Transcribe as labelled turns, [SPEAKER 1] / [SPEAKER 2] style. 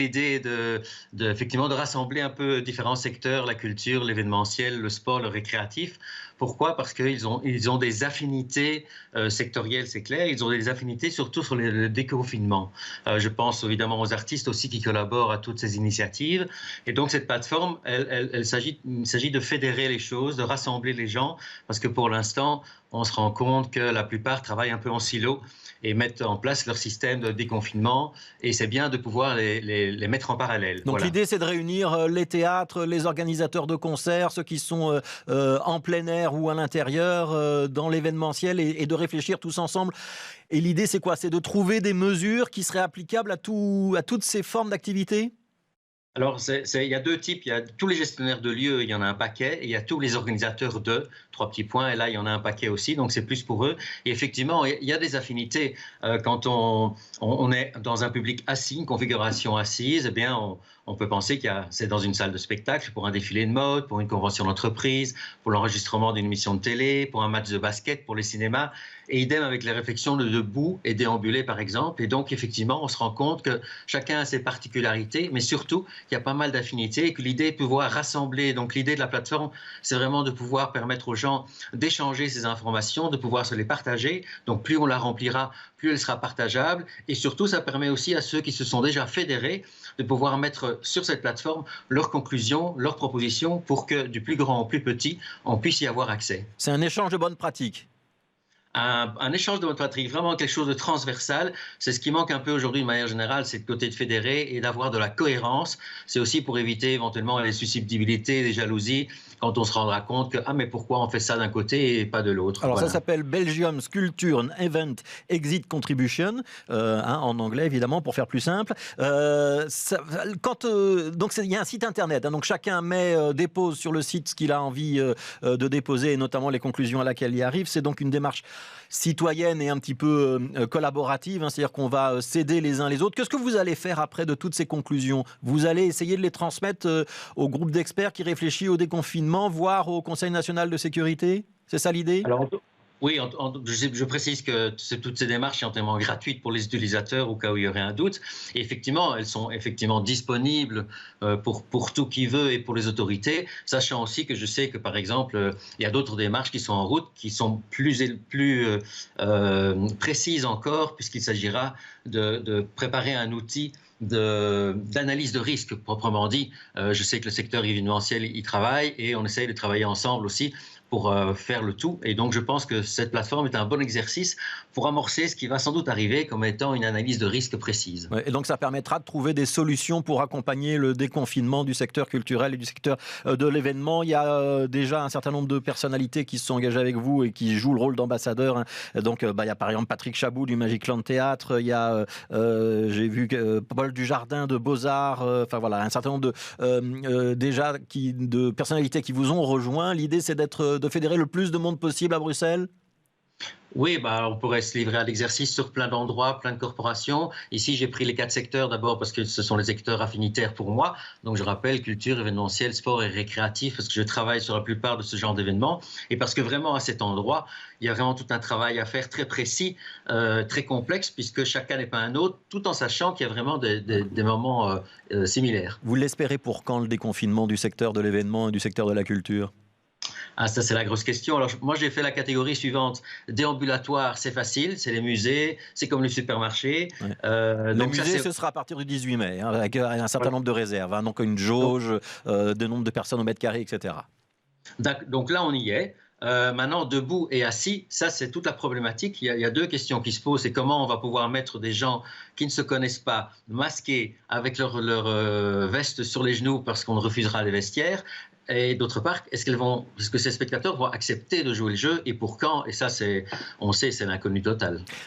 [SPEAKER 1] l'idée effectivement, de rassembler un peu différents secteurs, la culture, l'événementiel, le sport, le récréatif. Pourquoi? Parce ils ont des affinités sectorielles, c'est clair. Ils ont des affinités surtout sur le déconfinement. Je pense évidemment aux artistes aussi qui collaborent à toutes ces initiatives. Et donc cette plateforme, il s'agit de fédérer les choses, de rassembler les gens, parce que pour l'instant, on se rend compte que la plupart travaillent un peu en silo et mettent en place leur système de déconfinement. Et c'est bien de pouvoir les mettre en parallèle.
[SPEAKER 2] Donc
[SPEAKER 1] Voilà.
[SPEAKER 2] l'idée, c'est de réunir les théâtres, les organisateurs de concerts, ceux qui sont en plein air ou à l'intérieur, dans l'événementiel, et de réfléchir tous ensemble. Et l'idée, c'est quoi? C'est de trouver des mesures qui seraient applicables à toutes ces formes d'activité?
[SPEAKER 1] Alors, il y a deux types. Il y a tous les gestionnaires de lieux, il y en a un paquet. Et il y a tous les organisateurs de, trois petits points. Et là, il y en a un paquet aussi. Donc, c'est plus pour eux. Et effectivement, il y a des affinités. Quand on est dans un public assis, une configuration assise, eh bien, on peut penser c'est dans une salle de spectacle, pour un défilé de mode, pour une convention d'entreprise, pour l'enregistrement d'une émission de télé, pour un match de basket, pour les cinémas. Et idem avec les réflexions de debout et déambuler, par exemple. Et donc, effectivement, on se rend compte que chacun a ses particularités, mais surtout, il y a pas mal d'affinités et que l'idée est de pouvoir rassembler. Donc, l'idée de la plateforme, c'est vraiment de pouvoir permettre aux gens d'échanger ces informations, de pouvoir se les partager. Donc, plus on la remplira, plus elle sera partageable. Et surtout, ça permet aussi à ceux qui se sont déjà fédérés de pouvoir mettre sur cette plateforme leurs conclusions, leurs propositions, pour que du plus grand au plus petit, on puisse y avoir accès.
[SPEAKER 2] C'est un échange de bonnes pratiques.
[SPEAKER 1] Un échange de bonnes pratiques, vraiment quelque chose de transversal. C'est ce qui manque un peu aujourd'hui de manière générale, c'est le côté de fédérer et d'avoir de la cohérence. C'est aussi pour éviter éventuellement les susceptibilité, les jalousies, quand on se rendra compte que « Ah, mais pourquoi on fait ça d'un côté et pas de l'autre ?»
[SPEAKER 2] Alors
[SPEAKER 1] Voilà.
[SPEAKER 2] ça s'appelle Belgium Sculpture and Event Exit Contribution, en anglais évidemment pour faire plus simple. Donc il y a un site internet, donc chacun dépose sur le site ce qu'il a envie de déposer, et notamment les conclusions à laquelle il arrive. C'est donc une démarche citoyenne et un petit peu collaborative, c'est-à-dire qu'on va s'aider les uns les autres. Qu'est-ce que vous allez faire après de toutes ces conclusions? Vous allez essayer de les transmettre au groupe d'experts qui réfléchit au déconfinement, voire au Conseil national de sécurité? C'est ça l'idée?
[SPEAKER 1] Alors, oui, je précise que toutes ces démarches sont entièrement gratuites pour les utilisateurs au cas où il y aurait un doute. Et effectivement, elles sont effectivement disponibles pour tout qui veut et pour les autorités, sachant aussi que je sais que, par exemple, il y a d'autres démarches qui sont en route, qui sont plus précises encore, puisqu'il s'agira de préparer un outil d'analyse de risque, proprement dit. Je sais que le secteur événementiel y travaille et on essaye de travailler ensemble aussi pour faire le tout. Et donc, je pense que cette plateforme est un bon exercice pour amorcer ce qui va sans doute arriver comme étant une analyse de risque précise.
[SPEAKER 2] Ouais, et donc, ça permettra de trouver des solutions pour accompagner le déconfinement du secteur culturel et du secteur de l'événement. Il y a déjà un certain nombre de personnalités qui se sont engagées avec vous et qui jouent le rôle d'ambassadeurs. Donc, il y a par exemple Patrick Chabou du Magic Land Théâtre. Il y a, j'ai vu Paul Dujardin de Beaux-Arts. Enfin, voilà, un certain nombre de personnalités qui vous ont rejoint. L'idée, c'est de fédérer le plus de monde possible à Bruxelles?
[SPEAKER 1] Oui, on pourrait se livrer à l'exercice sur plein d'endroits, plein de corporations. Ici, j'ai pris les 4 secteurs d'abord parce que ce sont les secteurs affinitaires pour moi. Donc, je rappelle culture, événementiel, sport et récréatif, parce que je travaille sur la plupart de ce genre d'événements. Et parce que vraiment, à cet endroit, il y a vraiment tout un travail à faire très précis, très complexe, puisque chacun n'est pas un autre, tout en sachant qu'il y a vraiment des moments similaires.
[SPEAKER 2] Vous l'espérez pour quand, le déconfinement du secteur de l'événement et du secteur de la culture?
[SPEAKER 1] Ah, ça, c'est la grosse question. Alors, moi, j'ai fait la catégorie suivante. Déambulatoire, c'est facile, c'est les musées, c'est comme les supermarchés.
[SPEAKER 2] Ouais. Le
[SPEAKER 1] Donc
[SPEAKER 2] musée, ce sera à partir du 18 mai, avec un certain nombre de réserves, donc une jauge de nombre de personnes au mètre carré, etc.
[SPEAKER 1] Donc là, on y est. Maintenant, debout et assis, ça, c'est toute la problématique. Il y a deux questions qui se posent. C'est comment on va pouvoir mettre des gens qui ne se connaissent pas, masqués, avec leur veste sur les genoux parce qu'on refusera les vestiaires. Et d'autre part, est-ce que ces spectateurs vont accepter de jouer le jeu et pour quand? Et ça, on sait, c'est l'inconnu total.